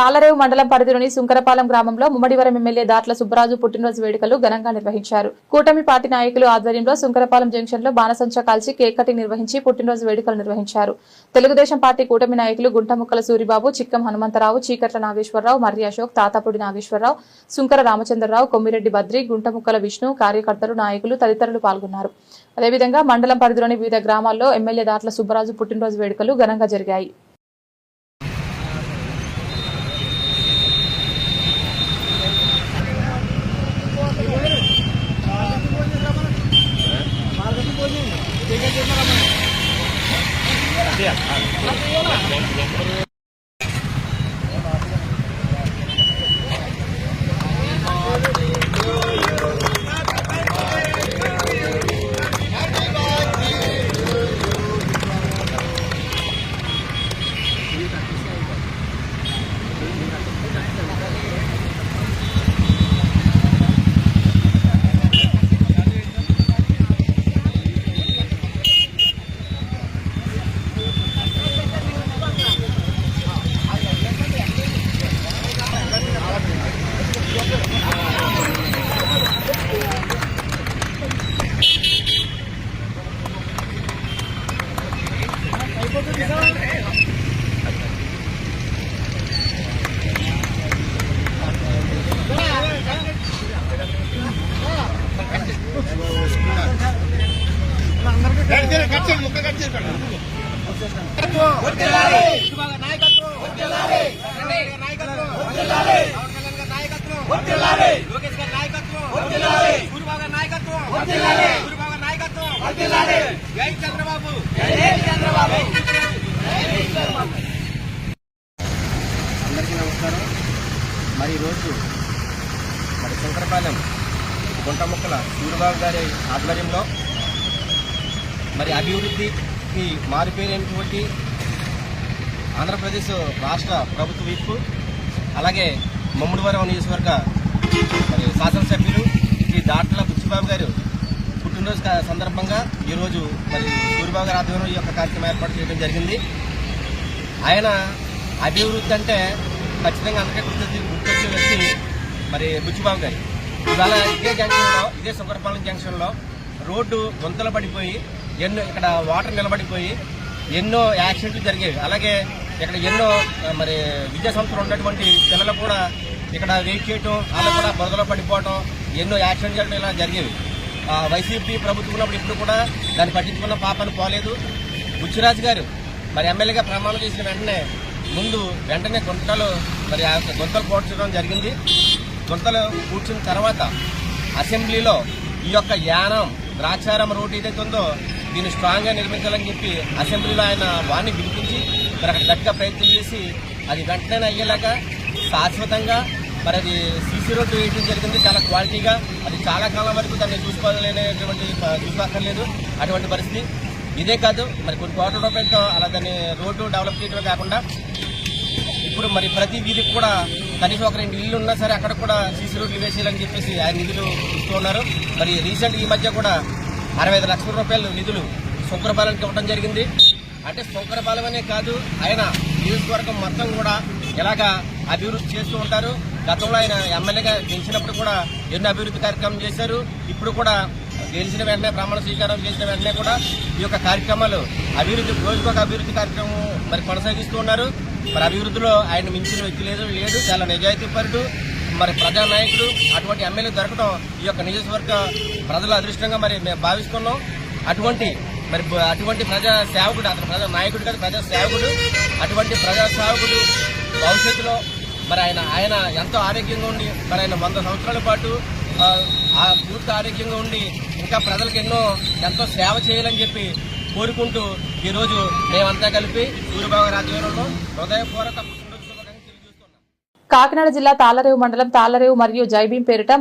తాళరేవు మండలం పరిధిలోని సుంకరపాలెం గ్రామంలో ముమ్మడివరం ఎమ్మెల్యే దాట్ల సుబ్బరాజు పుట్టినరోజు వేడుకలు ఘనంగా నిర్వహించారు. కూటమి పార్టీ నాయకులు ఆధ్వర్యంలో సుంకరపాలెం జంక్షన్ లో బాణసంచా కాల్చి కేక్ కటింగ్ నిర్వహించి పుట్టినరోజు వేడుకలు నిర్వహించారు. తెలుగుదేశం పార్టీ కూటమి నాయకులు గుంటముక్కల సూరిబాబు, చిక్కం హనుమంతరావు, చీకట్ల నాగేశ్వరరావు, మర్రి అశోక్, తాతాపూడి నాగేశ్వరరావు, సుంకర రామచంద్రరావు, కొమ్మిరెడ్డి బద్రి, గుంటముక్కల విష్ణు, కార్యకర్తలు, నాయకులు తదితరులు పాల్గొన్నారు. అదేవిధంగా మండలం పరిధిలోని వివిధ గ్రామాల్లో ఎమ్మెల్యే దాట్ల సుబ్బరాజు పుట్టినరోజు వేడుకలు ఘనంగా జరిగాయి. అందరికీ నమస్కారం. మరి ఈరోజు మరి సుంకరపాలెం గుంటముక్కల సూరిబాబు గారి ఆధ్వర్యంలో మరి అభివృద్ధికి మారిపోయినటువంటి ఆంధ్రప్రదేశ్ రాష్ట్ర ప్రభుత్వ విప్, అలాగే ముమ్మడివరం నియోజకవర్గ మరి శాసనసభ్యులు శ్రీ దాట్ల బుచ్చిబాబు గారు పుట్టినరోజు సందర్భంగా ఈరోజు మరి సూరిబాబు గారి ఆధ్వర్యంలో ఈ యొక్క కార్యక్రమం ఏర్పాటు చేయడం జరిగింది. ఆయన అభివృద్ధి అంటే ఖచ్చితంగా అందరికీ గుర్తొచ్చే వ్యక్తి మరి బుచ్చిబాబు గారు. ఇవాళ ఇదే సుంకరపాలెం జంక్షన్లో రోడ్డు గుంతలు పడిపోయి ఇక్కడ వాటర్ నిలబడిపోయి ఎన్నో యాక్సిడెంట్లు జరిగేవి. అలాగే ఇక్కడ ఎన్నో మరి విద్యా సంస్థలు ఉన్నటువంటి పిల్లలు కూడా ఇక్కడ వెయిట్ చేయటం, వాళ్ళు కూడా బురదలో పడిపోవటం, ఎన్నో యాక్సిడెంట్ జరగడం ఇలా జరిగేవి. వైసీపీ ప్రభుత్వం ఉన్నప్పుడు ఇప్పుడు కూడా దాన్ని పట్టించుకున్న పాపను పోలేదు. బుచ్చిరాజు గారు మరి ఎమ్మెల్యేగా ప్రమాణం చేసిన వెంటనే గుంతలు మరి ఆ గుంతలు పూడ్చడం జరిగింది. గుంతలు కూర్చున్న తర్వాత అసెంబ్లీలో ఈ యొక్క యానం ద్రాక్షారం రోడ్డు ఏదైతే ఉందో దీన్ని స్ట్రాంగ్గా నిర్మించాలని చెప్పి అసెంబ్లీలో ఆయన వాణ్ణి పిలిపించి మరి అక్కడ గట్టిగా ప్రయత్నం చేసి అది వెంటనే అయ్యేలాగా శాశ్వతంగా మరి అది సీసీ రోడ్డు వేయడం జరిగింది. చాలా క్వాలిటీగా అది చాలా కాలం వరకు దాన్ని చూసుకోక్కర్లేదు అటువంటి పరిస్థితి. ఇదే కాదు మరి కొన్ని కోట్ల రూపాయలతో అలా దాన్ని రోడ్డు డెవలప్ చేయడమే కాకుండా ఇప్పుడు మరి ప్రతి వీధికి కూడా కనీసం ఒక 2 ఇళ్ళు ఉన్నా సరే అక్కడ కూడా సీసీ రోడ్లు వేసేయాలని చెప్పేసి ఆయన నిధులు ఇస్తూ ఉన్నారు. మరి రీసెంట్ ఈ మధ్య కూడా 65 లక్షల రూపాయలు నిధులు సుంకరపాలెంకి ఇవ్వడం జరిగింది. అంటే సుంకరపాలెం అనే కాదు, ఆయన నియోజకవర్గం మొత్తం కూడా ఇలాగా అభివృద్ధి చేస్తూ ఉంటారు. గతంలో ఆయన ఎమ్మెల్యేగా గెలిచినప్పుడు కూడా ఎన్నో అభివృద్ధి కార్యక్రమం చేశారు. ఇప్పుడు కూడా గెలిచిన వెంటనే ప్రమాణ స్వీకారం చేసిన వెంటనే కూడా ఈ యొక్క కార్యక్రమాలు రోజుకొక అభివృద్ధి కార్యక్రమం మరి కొనసాగిస్తూ ఉన్నారు. మరి అభివృద్ధిలో ఆయన మించిన వ్యక్తి లేడు, చాలా నిజాయితీపరుడు, మరి ప్రజానాయకుడు. అటువంటి ఎమ్మెల్యే దొరకడం ఈ యొక్క నియోజకవర్గ ప్రజల అదృష్టంగా మరి మేము భావిస్తున్నాం. అటువంటి ప్రజా సేవకుడు, అతను ప్రజా నాయకుడు కాదు, ప్రజా సేవకుడు. అటువంటి ప్రజా సేవకుడు భవిష్యత్తులో మరి ఆయన ఎంతో ఆరోగ్యంగా ఉండి మరి ఆయన 100 సంవత్సరాల పాటు ఆ పూర్తి ఆరోగ్యంగా ఉండి ఇంకా ప్రజలకు ఎంతో సేవ చేయాలని చెప్పి కోరుకుంటూ ఈరోజు మేమంతా కలిపి సూరిబాబు గారి ఆధ్వర్యంలో హృదయపూర్వక పుట్టినరోజు శుభాకాంక్షలు తెలియజేస్తున్నాం. కాకినాడ జిల్లా తాళరేవు మండలం తాళరేవు మరియు జైభీం పేరిట